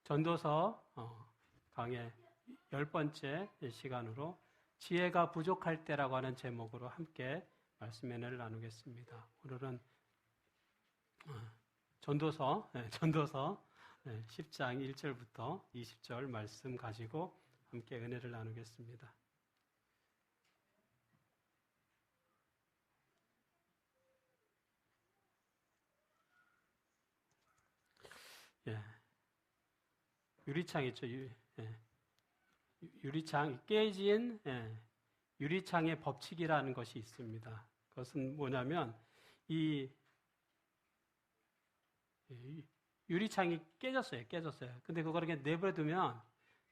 전도서 강의 10번째 시간으로 지혜가 부족할 때라고 하는 제목으로 함께 말씀을 나누겠습니다. 오늘은 전도서 10장 1절부터 20절 말씀 가지고 함께 은혜를 나누겠습니다. 유리창 있죠? 유리창, 깨진 유리창의 법칙이라는 것이 있습니다. 그것은 뭐냐면 이 유리창이 깨졌어요. 근데 그걸 그냥 내버려두면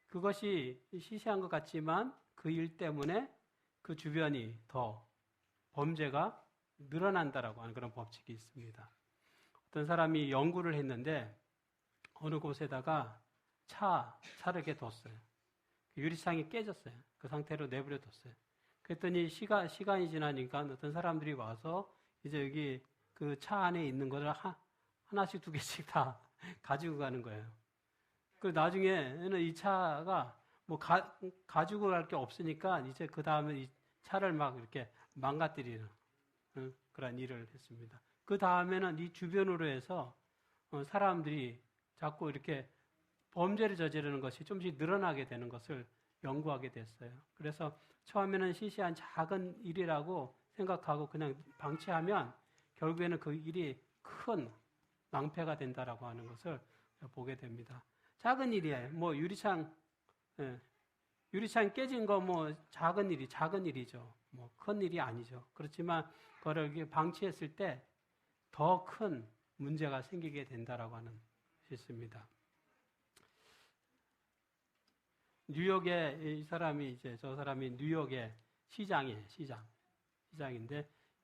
그것이 시시한 것 같지만 그 일 때문에 그 주변이 더 범죄가 늘어난다라고 하는 그런 법칙이 있습니다. 어떤 사람이 연구를 했는데 어느 곳에다가 차를 이렇게 뒀어요. 유리창이 깨졌어요. 그 상태로 내버려뒀어요. 그랬더니 시간이 지나니까 어떤 사람들이 와서 이제 여기 그 차 안에 있는 것을 하나씩 두 개씩 다 가지고 가는 거예요. 그 나중에는 이 차가 뭐 가지고 갈 게 없으니까 이제 그 다음에 이 차를 막 이렇게 망가뜨리는 그런 일을 했습니다. 그 다음에는 이 주변으로 해서 사람들이 자꾸 이렇게 범죄를 저지르는 것이 좀씩 늘어나게 되는 것을 연구하게 됐어요. 그래서 처음에는 시시한 작은 일이라고 생각하고 그냥 방치하면 결국에는 그 일이 큰 낭패가 된다라고 하는 것을 보게 됩니다. 작은 일이에요. 뭐 유리창 깨진 거 뭐 작은 일이죠. 뭐 큰 일이 아니죠. 그렇지만 그걸 이렇게 방치했을 때 더 큰 문제가 생기게 된다라고 하는 것이 있습니다. 뉴욕에 저 사람이 뉴욕의 시장인데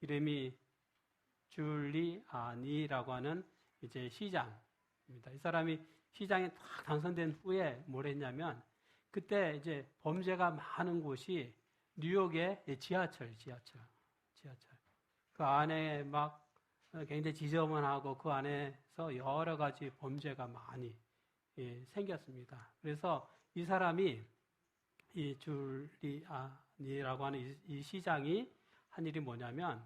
이름이 줄리아니라고 하는 이제 시장입니다. 이 사람이 시장에 딱 당선된 후에 뭘 했냐면 그때 이제 범죄가 많은 곳이 뉴욕의 지하철. 그 안에 막 굉장히 지저분하고 그 안에서 여러 가지 범죄가 많이 생겼습니다. 그래서 이 사람이 이 줄리아니라고 하는 이 시장이 한 일이 뭐냐면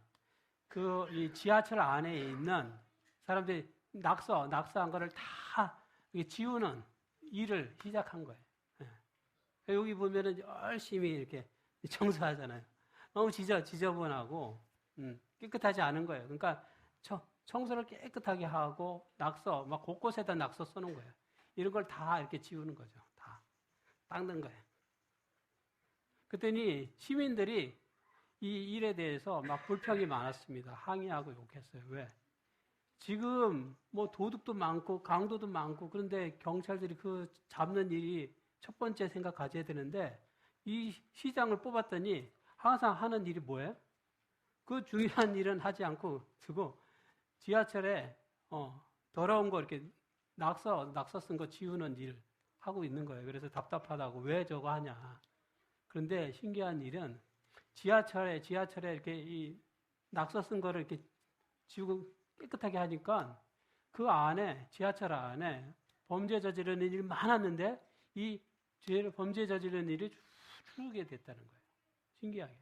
이 지하철 안에 있는 사람들이 낙서한 거를 다 지우는 일을 시작한 거예요. 여기 보면은 열심히 이렇게 청소하잖아요. 너무 지저분하고 깨끗하지 않은 거예요. 그러니까 청소를 깨끗하게 하고 막 곳곳에다 낙서 써놓은 거예요. 이런 걸 다 이렇게 지우는 거죠. 다 닦는 거예요. 그랬더니 시민들이 이 일에 대해서 막 불평이 많았습니다. 항의하고 욕했어요. 왜? 지금 뭐 도둑도 많고 강도도 많고 그런데 경찰들이 그 잡는 일이 첫 번째 생각 가져야 되는데 이 시장을 뽑았더니 항상 하는 일이 뭐예요? 그 중요한 일은 하지 않고 두고 지하철에 더러운 거 이렇게 낙서 쓴 거 지우는 일 하고 있는 거예요. 그래서 답답하다고 왜 저거 하냐. 그런데 신기한 일은 지하철에 이렇게 이 낙서 쓴 거를 이렇게 지우고 깨끗하게 하니까 그 안에 지하철 안에 범죄 저지르는 일이 많았는데 이 범죄 저지르는 일이 줄게 됐다는 거예요. 신기하게.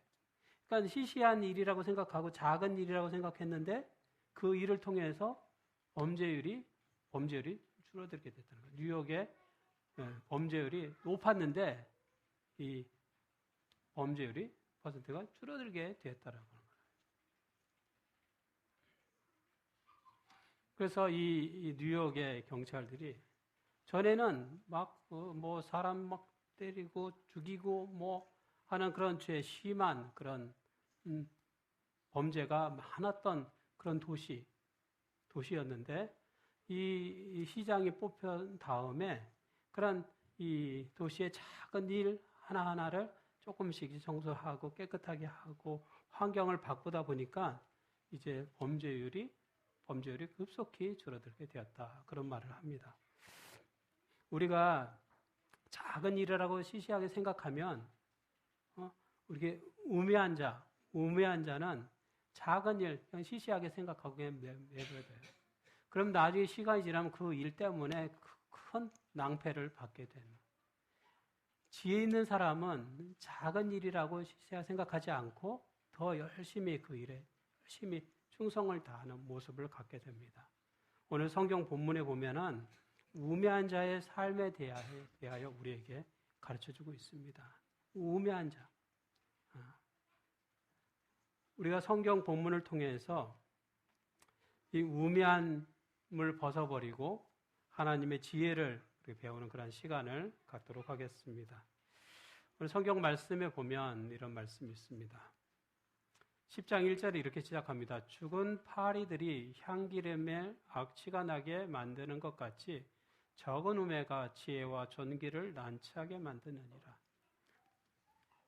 그러니까 시시한 일이라고 생각하고 작은 일이라고 생각했는데 그 일을 통해서 범죄율이 줄어들게 됐다는 거예요. 뉴욕의 범죄율이 높았는데 이 범죄율이 퍼센트가 줄어들게 됐다라고 하는 거예요. 그래서 이 뉴욕의 경찰들이 전에는 막 뭐 사람 막 때리고 죽이고 뭐 하는 그런 죄 심한 그런 범죄가 많았던 그런 도시였는데 이 시장이 뽑힌 다음에 그런 이 도시의 작은 일 하나하나를 조금씩 청소하고 깨끗하게 하고 환경을 바꾸다 보니까 이제 범죄율이 급속히 줄어들게 되었다. 그런 말을 합니다. 우리가 작은 일이라고 시시하게 생각하면 우리게 우매한 자는 작은 일 그냥 시시하게 생각하고 그냥 내버려둬요. 그럼 나중에 시간이 지나면 그 일 때문에 큰 낭패를 받게 됩니다. 지혜 있는 사람은 작은 일이라고 생각하지 않고 더 열심히 그 일에 열심히 충성을 다하는 모습을 갖게 됩니다. 오늘 성경 본문에 보면은 우매한 자의 삶에 대하여 우리에게 가르쳐주고 있습니다. 우매한 자. 우리가 성경 본문을 통해서 이 우매함을 벗어버리고 하나님의 지혜를 배우는 그런 시간을 갖도록 하겠습니다. 오늘 성경 말씀에 보면 이런 말씀이 있습니다. 10장 1절에 이렇게 시작합니다. 죽은 파리들이 향기름에 악취가 나게 만드는 것 같이 적은 우매가 지혜와 존귀를 난처하게 만드느니라.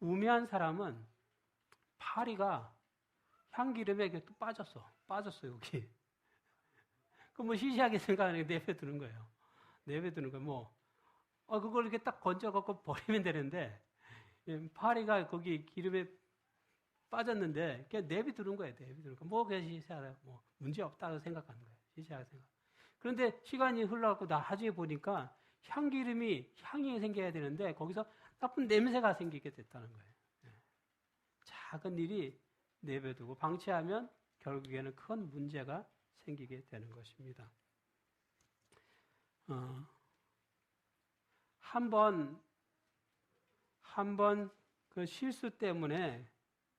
우매한 사람은 파리가 향기름에 또 빠졌어, 여기. 그 뭐 시시하게 생각하는 게 내버려두는 거예요. 내버려두는 거예요. 그걸 이렇게 딱 건져갖고 버리면 되는데, 파리가 거기 기름에 빠졌는데, 그냥 내버려두는 거예요, 내버려두는 거. 그냥 시시하다, 문제 없다고 생각하는 거예요. 시시하게 생각. 그런데 시간이 흘러가고 나중에 보니까 향이 생겨야 되는데, 거기서 나쁜 냄새가 생기게 됐다는 거예요. 작은 일이 내버려두고 방치하면 결국에는 큰 문제가 생기게 되는 것입니다. 한 번 그 실수 때문에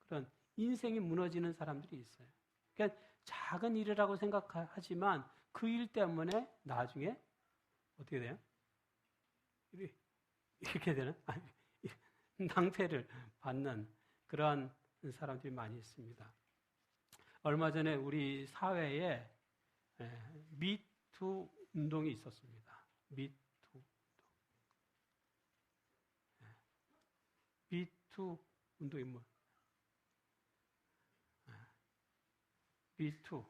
그런 인생이 무너지는 사람들이 있어요. 그러니까 작은 일이라고 생각하지만 그 일 때문에 나중에 어떻게 돼요? 이렇게 되는? 낭패를 받는 그러한 사람들이 많이 있습니다. 얼마 전에 우리 사회에 미투 운동이 있었습니다. 미투 운동이 뭐? 미투.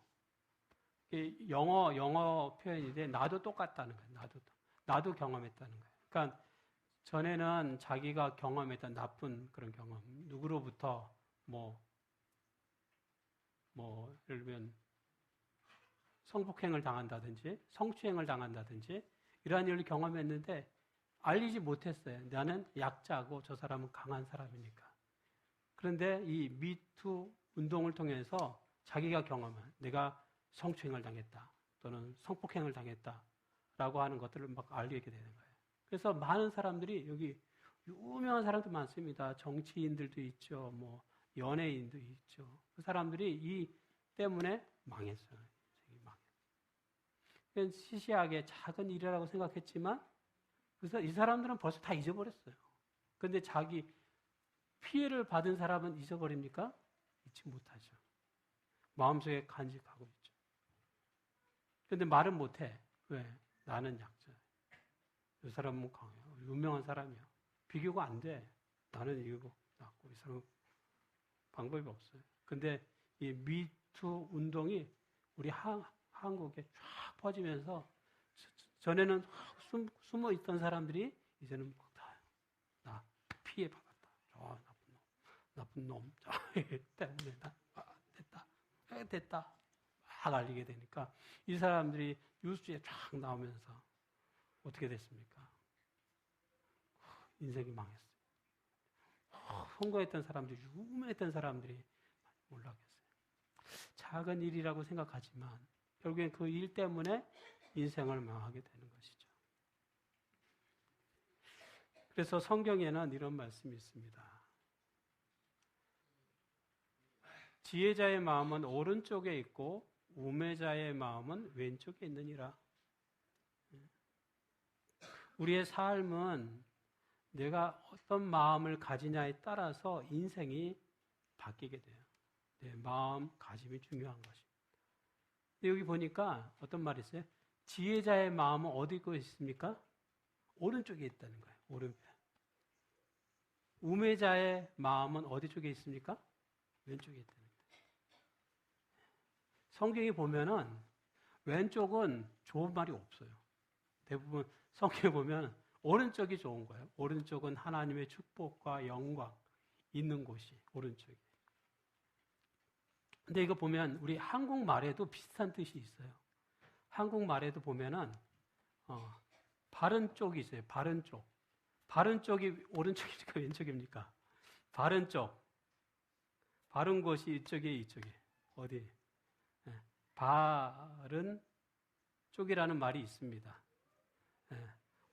영어 표현인데 나도 똑같다는 거예요. 나도 경험했다는 거예요. 그러니까 전에는 자기가 경험했던 나쁜 그런 경험, 누구로부터 예를 들면 성폭행을 당한다든지 성추행을 당한다든지 이러한 일을 경험했는데 알리지 못했어요. 나는 약자고 저 사람은 강한 사람이니까. 그런데 이 미투 운동을 통해서 자기가 경험한 내가 성추행을 당했다 또는 성폭행을 당했다라고 하는 것들을 막 알리게 되는 거예요. 그래서 많은 사람들이 여기 유명한 사람도 많습니다. 정치인들도 있죠. 연예인도 있죠. 그 사람들이 이 때문에 망했어요. 시시하게 작은 일이라고 생각했지만 그래서 이 사람들은 벌써 다 잊어버렸어요. 그런데 자기 피해를 받은 사람은 잊어버립니까? 잊지 못하죠. 마음속에 간직하고 있죠. 그런데 말은 못해. 왜? 나는 약자야. 이 사람은 강해요. 유명한 사람이야. 비교가 안 돼. 나는 이거 낫고 이 사람은 방법이 없어요. 근데 이 미투 운동이 우리 한국에 쫙 퍼지면서 전에는 숨어 있던 사람들이 이제는 나 피해 받았다. 나쁜 놈. 때문에 됐다. 막 알리게 되니까 이 사람들이 뉴스에 쫙 나오면서 어떻게 됐습니까? 인생이 망했어요. 선거했던 사람들이, 유명했던 사람들이 몰락했어요. 작은 일이라고 생각하지만 결국엔 그 일 때문에 인생을 망하게 되는 것이죠. 그래서 성경에는 이런 말씀이 있습니다. 지혜자의 마음은 오른쪽에 있고 우매자의 마음은 왼쪽에 있느니라. 우리의 삶은 내가 어떤 마음을 가지냐에 따라서 인생이 바뀌게 돼요. 내 마음가짐이 중요한 것입니다. 여기 보니까 어떤 말이 있어요? 지혜자의 마음은 어디 있습니까? 오른쪽에 있다는 거예요. 오른편. 우매자의 마음은 어디 쪽에 있습니까? 왼쪽에 있다는 거예요. 성경에 보면은 왼쪽은 좋은 말이 없어요. 대부분 성경에 보면 오른쪽이 좋은 거예요. 오른쪽은 하나님의 축복과 영광 있는 곳이 오른쪽이에요. 근데 이거 보면 우리 한국말에도 비슷한 뜻이 있어요. 한국말에도 보면은 바른 쪽이 있어요. 바른 쪽. 바른 쪽이 오른쪽입니까? 왼쪽입니까? 바른 쪽. 바른 곳이 이쪽에 이쪽에. 어디? 바른 쪽이라는 말이 있습니다.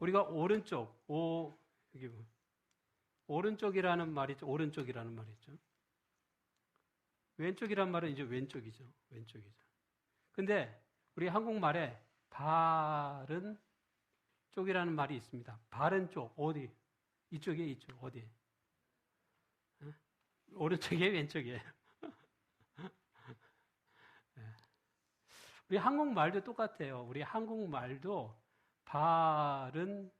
우리가 오른쪽, 여기 오른쪽이라는 말이 있죠. 오른쪽이라는 말이 있죠. 왼쪽이란 말은 이제 왼쪽이죠. 왼쪽이죠. 근데 우리 한국말에 바른 쪽이라는 말이 있습니다. 바른 쪽, 어디? 이쪽에 이쪽, 어디? 오른쪽이에요, 왼쪽이에요? 우리 한국말도 똑같아요. 우리 한국말도 바른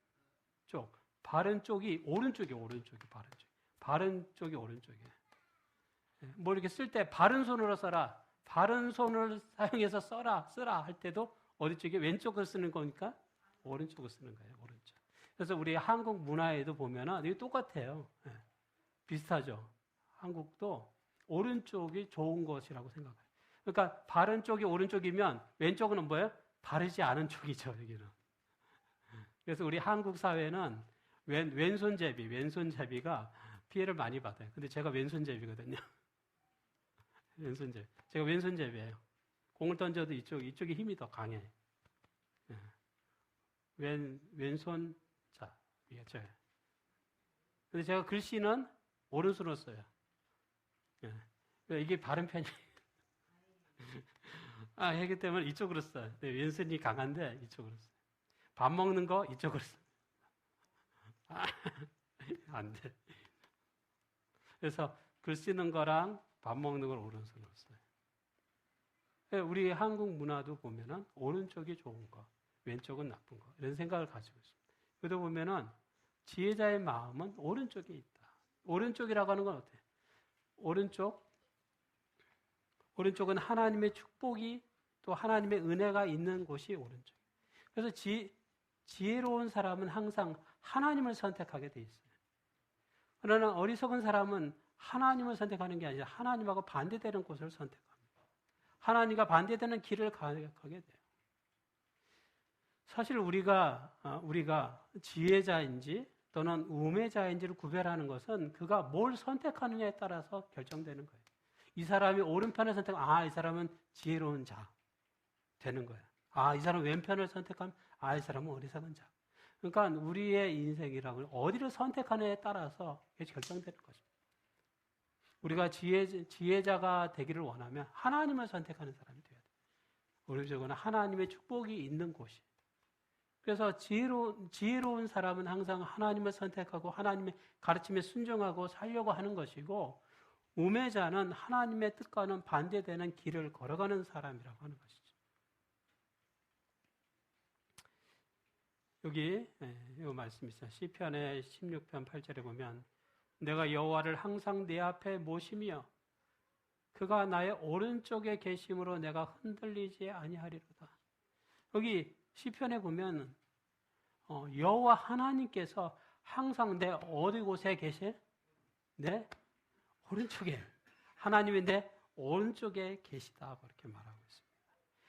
쪽, 바른 쪽이 오른쪽이에요, 오른쪽이 바른 쪽. 바른 쪽이 오른쪽이에요. 뭐 이렇게 쓸 때 바른 손으로 써라, 바른 손을 사용해서 쓰라 할 때도 어디 쪽에 왼쪽을 쓰는 거니까 오른쪽을 쓰는 거예요, 오른쪽. 그래서 우리 한국 문화에도 보면은 이게 똑같아요. 비슷하죠. 한국도 오른쪽이 좋은 것이라고 생각해요. 그러니까 바른 쪽이 오른쪽이면 왼쪽은 뭐예요? 바르지 않은 쪽이죠, 여기는. 그래서 우리 한국 사회는 왼손잡이가 피해를 많이 받아요. 근데 제가 왼손잡이거든요. 왼손잡이. 제가 왼손잡이에요. 공을 던져도 이쪽이 힘이 더 강해. 왼손자. 근데 제가 글씨는 오른손으로 써요. 이게 바른 편이에요. 하기 때문에 이쪽으로 써요. 왼손이 강한데 이쪽으로 써요. 밥 먹는 거 이쪽으로 써요. 안 돼. 그래서 글 쓰는 거랑 밥 먹는 걸 오른손으로 써요. 우리 한국 문화도 보면은 오른쪽이 좋은 거, 왼쪽은 나쁜 거, 이런 생각을 가지고 있습니다. 그러다 보면은 지혜자의 마음은 오른쪽에 있다. 오른쪽이라고 하는 건 어때요? 오른쪽은 하나님의 축복이 또 하나님의 은혜가 있는 곳이 오른쪽이에요. 그래서 지혜로운 사람은 항상 하나님을 선택하게 돼 있어요. 그러나 어리석은 사람은 하나님을 선택하는 게 아니라 하나님하고 반대되는 곳을 선택합니다. 하나님과 반대되는 길을 가게 돼요. 사실 우리가 지혜자인지 또는 우매자인지를 구별하는 것은 그가 뭘 선택하느냐에 따라서 결정되는 거예요. 이 사람이 오른편을 선택하면 이 사람은 지혜로운 자 되는 거예요. 이 사람은 왼편을 선택하면 이 사람은 어리석은 자. 그러니까 우리의 인생이라고 어디를 선택하느냐에 따라서 결정되는 것입니다. 우리가 지혜자가 되기를 원하면 하나님을 선택하는 사람이 되어야 돼요. 오른쪽은 하나님의 축복이 있는 곳이. 그래서 지혜로운 사람은 항상 하나님을 선택하고 하나님의 가르침에 순종하고 살려고 하는 것이고, 우매자는 하나님의 뜻과는 반대되는 길을 걸어가는 사람이라고 하는 것이죠. 여기 이 말씀이 있어요. 시편의 16편 8절에 보면 내가 여호와를 항상 내 앞에 모시며 그가 나의 오른쪽에 계심으로 내가 흔들리지 아니하리로다. 여기 시편에 보면 여호와 하나님께서 항상 내 어디 곳에 계세요? 내 오른쪽에. 하나님이 내 오른쪽에 계시다 그렇게 말하고 있습니다.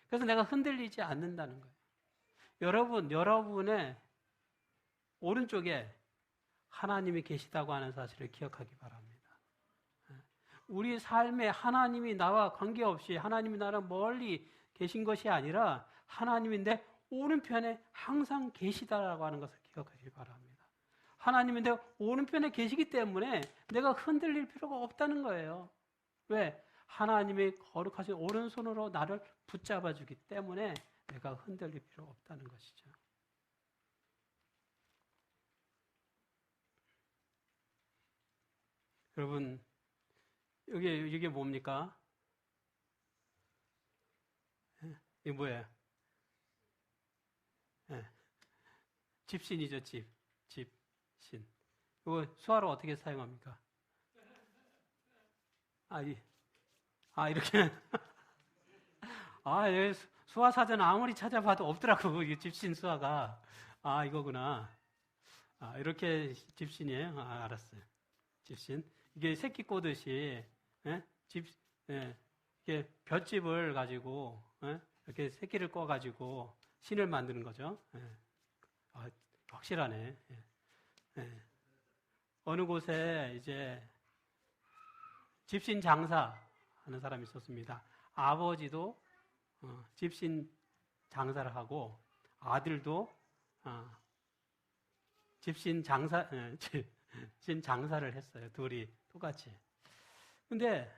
그래서 내가 흔들리지 않는다는 거예요. 여러분의 오른쪽에 하나님이 계시다고 하는 사실을 기억하기 바랍니다. 우리 삶에 하나님이 나와 관계없이 하나님이 나랑 멀리 계신 것이 아니라 하나님이 내 오른편에 항상 계시다라고 하는 것을 기억하기 바랍니다. 하나님이 내 오른편에 계시기 때문에 내가 흔들릴 필요가 없다는 거예요. 왜? 하나님이 거룩하신 오른손으로 나를 붙잡아 주기 때문에 내가 흔들릴 필요가 없다는 것이죠. 여러분, 이게 뭡니까? 이게 뭐예요? 집신이죠, 집신. 이거 수화로 어떻게 사용합니까? 이렇게. 수화 사전 아무리 찾아봐도 없더라고, 이 집신 수화가. 이거구나. 이렇게 집신이에요? 알았어요. 집신. 이게 새끼 꼬듯이, 이게 볏짚을 가지고, 이렇게 새끼를 꺼가지고 신을 만드는 거죠. 확실하네. 예. 예. 어느 곳에 이제 집신 장사 하는 사람이 있었습니다. 아버지도 집신 장사를 하고 아들도 집신 장사를 했어요. 둘이 똑같이. 근데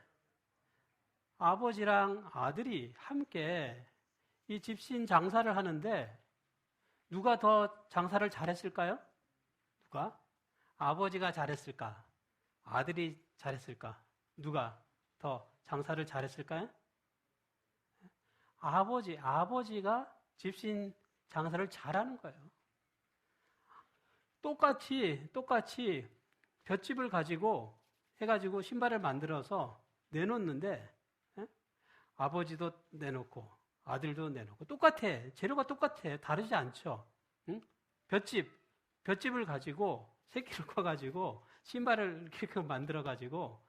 아버지랑 아들이 함께 이 집신 장사를 하는데 누가 더 장사를 잘했을까요? 누가? 아버지가 잘했을까? 아들이 잘했을까? 누가 더 장사를 잘했을까요? 아버지가 집신 장사를 잘하는 거예요. 똑같이 볏짚을 가지고 해가지고 신발을 만들어서 내놓는데 아버지도 내놓고 아들도 내놓고 똑같아. 재료가 똑같아. 다르지 않죠. 응? 볏짚을 가지고 새끼를 커가지고 신발을 이렇게 만들어가지고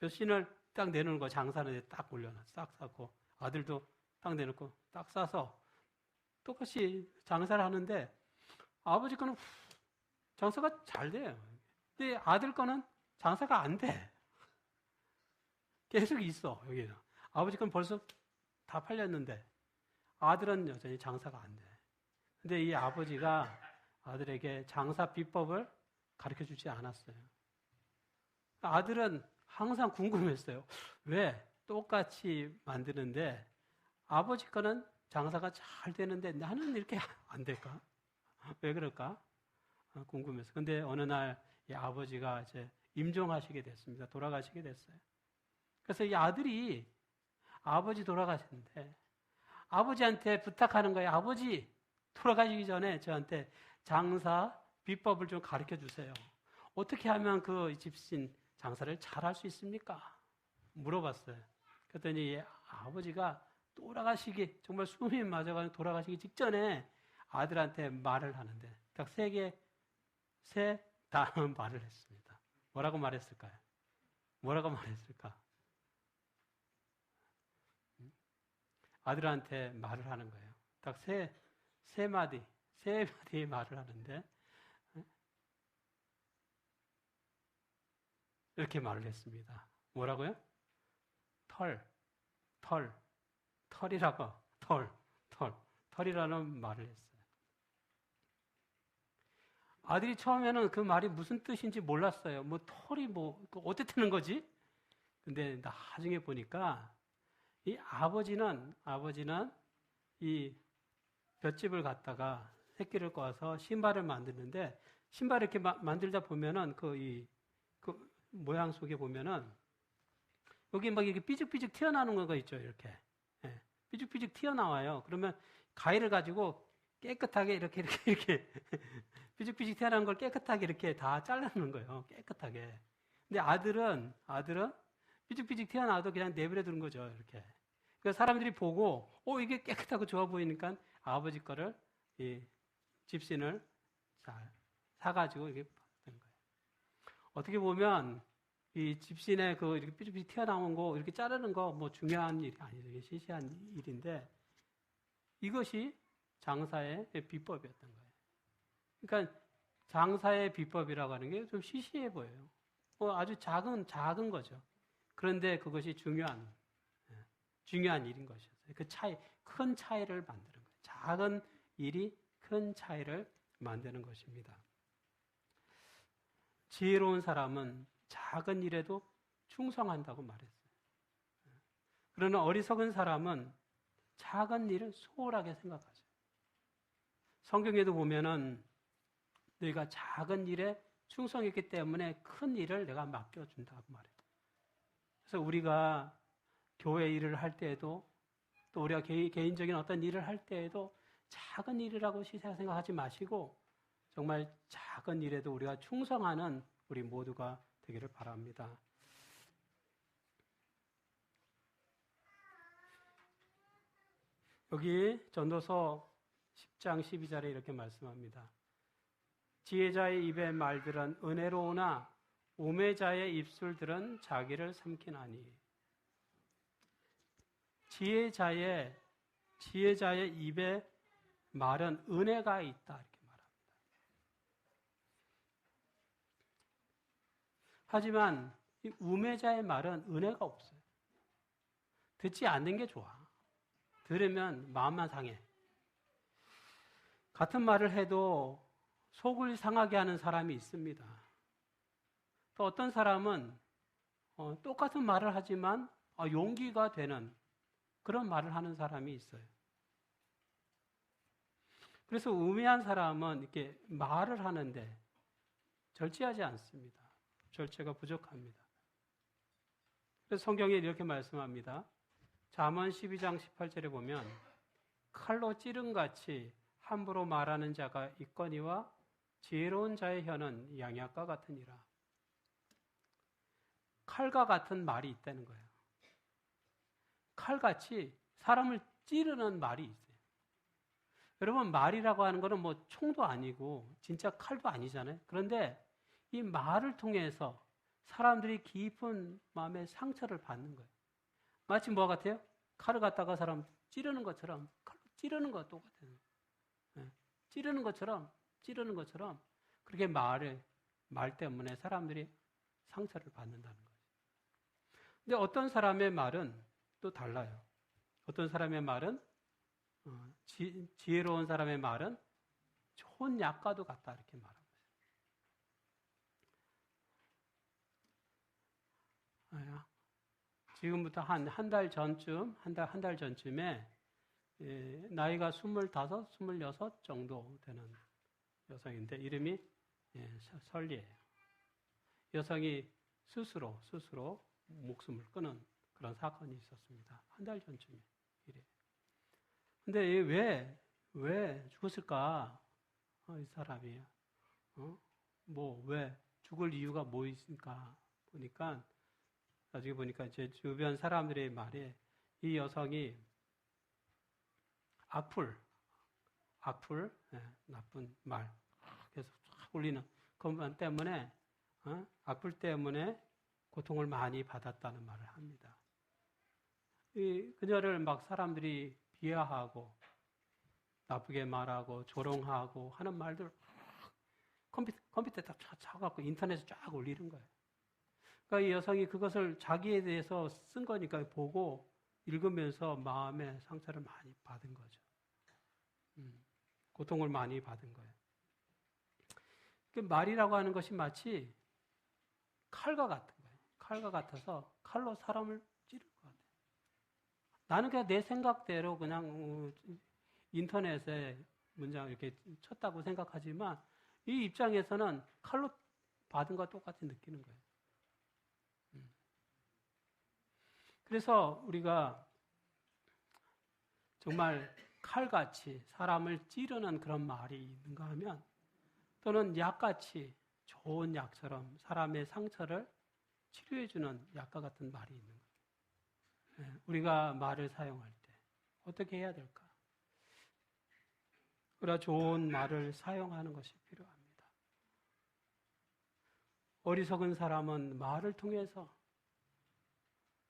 볏신을 딱 내놓는 거 장사는 딱 올려놔. 싹 싸고 아들도 딱 내놓고 딱 싸서 똑같이 장사를 하는데 아버지 거는 장사가 잘 돼요. 근데 아들 거는 장사가 안 돼. 계속 있어, 여기는. 아버지 건 벌써 다 팔렸는데 아들은 여전히 장사가 안 돼. 근데 이 아버지가 아들에게 장사 비법을 가르쳐 주지 않았어요. 아들은 항상 궁금했어요. 왜 똑같이 만드는데 아버지 거는 장사가 잘 되는데 나는 이렇게 안 될까? 왜 그럴까? 궁금해서. 근데 어느 날 이 아버지가 이제 임종하시게 됐습니다. 돌아가시게 됐어요. 그래서 이 아들이 아버지 돌아가셨는데 아버지한테 부탁하는 거예요. 아버지 돌아가시기 전에 저한테 장사 비법을 좀 가르쳐 주세요. 어떻게 하면 그 집신 장사를 잘 할 수 있습니까? 물어봤어요. 그랬더니 아버지가 돌아가시기 정말 숨이 맞아가지고 돌아가시기 직전에 아들한테 말을 하는데 딱 세 단어 말을 했습니다. 뭐라고 말했을까요? 뭐라고 말했을까? 아들한테 말을 하는 거예요. 딱 세 마디 말을 하는데 이렇게 말을 했습니다. 뭐라고요? 털이라는 말을 했어요. 아들이 처음에는 그 말이 무슨 뜻인지 몰랐어요. 털이 어떻다는 거지? 근데 나중에 보니까 이 아버지는 이 볏짚을 갖다가 새끼를 꺼서 신발을 만드는데 신발을 이렇게 만들다 보면은 그 모양 속에 보면은 여기 막 이렇게 삐죽삐죽 튀어나오는 거가 있죠. 이렇게. 예, 삐죽삐죽 튀어나와요. 그러면 가위를 가지고 깨끗하게 이렇게 삐죽삐죽 튀어나온 걸 깨끗하게 이렇게 다 잘라놓는 거예요. 깨끗하게. 근데 아들은 삐죽삐죽 튀어나와도 그냥 내버려 두는 거죠. 이렇게. 그래서 사람들이 보고 이게 깨끗하고 좋아 보이니까 아버지 거를 이 집신을 잘 사가지고 이렇게 받는 거예요. 어떻게 보면 이 집신에 이렇게 삐죽삐죽 튀어나온 거 이렇게 자르는 거 중요한 일이 아니에요. 시시한 일인데 이것이 장사의 비법이었던 거예요. 그러니까 장사의 비법이라고 하는 게 좀 시시해 보여요. 아주 작은 거죠. 그런데 그것이 중요한 일인 것이었어요. 큰 차이를 만드는 거예요. 작은 일이 큰 차이를 만드는 것입니다. 지혜로운 사람은 작은 일에도 충성한다고 말했어요. 그러나 어리석은 사람은 작은 일을 소홀하게 생각하죠. 성경에도 보면은 너희가 작은 일에 충성했기 때문에 큰 일을 내가 맡겨준다고 말해요. 그래서 우리가 교회 일을 할 때에도 또 우리가 개인적인 어떤 일을 할 때에도 작은 일이라고 생각하지 마시고 정말 작은 일에도 우리가 충성하는 우리 모두가 되기를 바랍니다. 여기 전도서 10장 12절에 이렇게 말씀합니다. 지혜자의 입의 말들은 은혜로우나 우매자의 입술들은 자기를 삼키나니. 지혜자의 입에 말은 은혜가 있다 이렇게 말합니다. 하지만 이 우매자의 말은 은혜가 없어요. 듣지 않는 게 좋아. 들으면 마음만 상해. 같은 말을 해도 속을 상하게 하는 사람이 있습니다. 또 어떤 사람은 똑같은 말을 하지만 용기가 되는 그런 말을 하는 사람이 있어요. 그래서 우매한 사람은 이렇게 말을 하는데 절제하지 않습니다. 절제가 부족합니다. 그래서 성경에 이렇게 말씀합니다. 잠언 12장 18절에 보면 칼로 찌른같이 함부로 말하는 자가 있거니와 지혜로운 자의 혀는 양약과 같으니라. 칼과 같은 말이 있다는 거예요. 칼같이 사람을 찌르는 말이 있어요. 여러분, 말이라고 하는 거는 뭐 총도 아니고 진짜 칼도 아니잖아요. 그런데 이 말을 통해서 사람들이 깊은 마음의 상처를 받는 거예요. 마치 뭐와 같아요? 칼을 갖다가 사람 찌르는 것처럼, 칼로 찌르는 것과 똑같아요. 찌르는 것처럼 그렇게 말 때문에 사람들이 상처를 받는다는 거예요. 근데 어떤 사람의 말은 또 달라요. 어떤 사람의 말은 지혜로운 사람의 말은 좋은 약과도 같다 이렇게 말하고 있어요. 지금부터 한 달 전쯤, 한 달 전쯤에 나이가 25, 26 정도 되는 여성인데 이름이 설리예요. 여성이 스스로 목숨을 끊은 그런 사건이 있었습니다. 한 달 전쯤에 이래요. 근데 왜 죽었을까? 이 사람이 왜 죽을 이유가 뭐 있을까? 나중에 보니까 제 주변 사람들의 말에 이 여성이 악플, 나쁜 말 계속 쫙 올리는 그것 때문에 악플 때문에 고통을 많이 받았다는 말을 합니다. 그녀를 막 사람들이 비하하고 나쁘게 말하고 조롱하고 하는 말들 컴퓨터에 다 쳐갖고 인터넷에 쫙 올리는 거예요. 그러니까 이 여성이 그것을 자기에 대해서 쓴 거니까 보고 읽으면서 마음의 상처를 많이 받은 거죠. 고통을 많이 받은 거예요. 말이라고 하는 것이 마치 칼과 같은 거예요. 칼과 같아서 칼로 사람을 찌를 것 같아요. 나는 그냥 내 생각대로 그냥 인터넷에 문장 이렇게 쳤다고 생각하지만 이 입장에서는 칼로 받은 것과 똑같이 느끼는 거예요. 그래서 우리가 정말 칼같이 사람을 찌르는 그런 말이 있는가 하면 또는 약같이 좋은 약처럼 사람의 상처를 치료해주는 약과 같은 말이 있는 거예요. 우리가 말을 사용할 때 어떻게 해야 될까? 그러나 좋은 말을 사용하는 것이 필요합니다. 어리석은 사람은 말을 통해서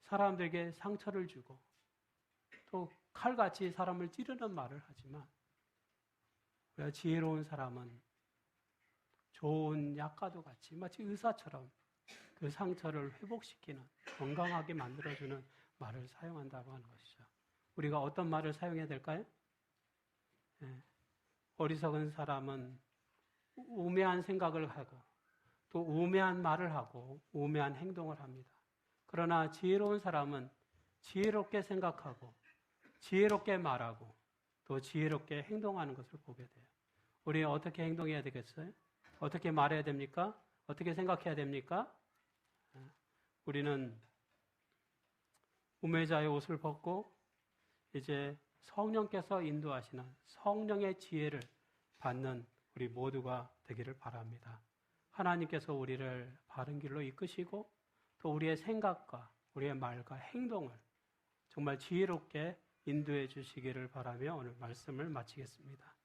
사람들에게 상처를 주고 또 칼같이 사람을 찌르는 말을 하지만 지혜로운 사람은 좋은 약과도 같이 마치 의사처럼 그 상처를 회복시키는 건강하게 만들어주는 말을 사용한다고 하는 것이죠. 우리가 어떤 말을 사용해야 될까요? 어리석은 사람은 우매한 생각을 하고 또 우매한 말을 하고 우매한 행동을 합니다. 그러나 지혜로운 사람은 지혜롭게 생각하고 지혜롭게 말하고 또 지혜롭게 행동하는 것을 보게 돼요. 우리 어떻게 행동해야 되겠어요? 어떻게 말해야 됩니까? 어떻게 생각해야 됩니까? 우리는 우매자의 옷을 벗고 이제 성령께서 인도하시는 성령의 지혜를 받는 우리 모두가 되기를 바랍니다. 하나님께서 우리를 바른 길로 이끄시고 또 우리의 생각과 우리의 말과 행동을 정말 지혜롭게 인도해 주시기를 바라며 오늘 말씀을 마치겠습니다.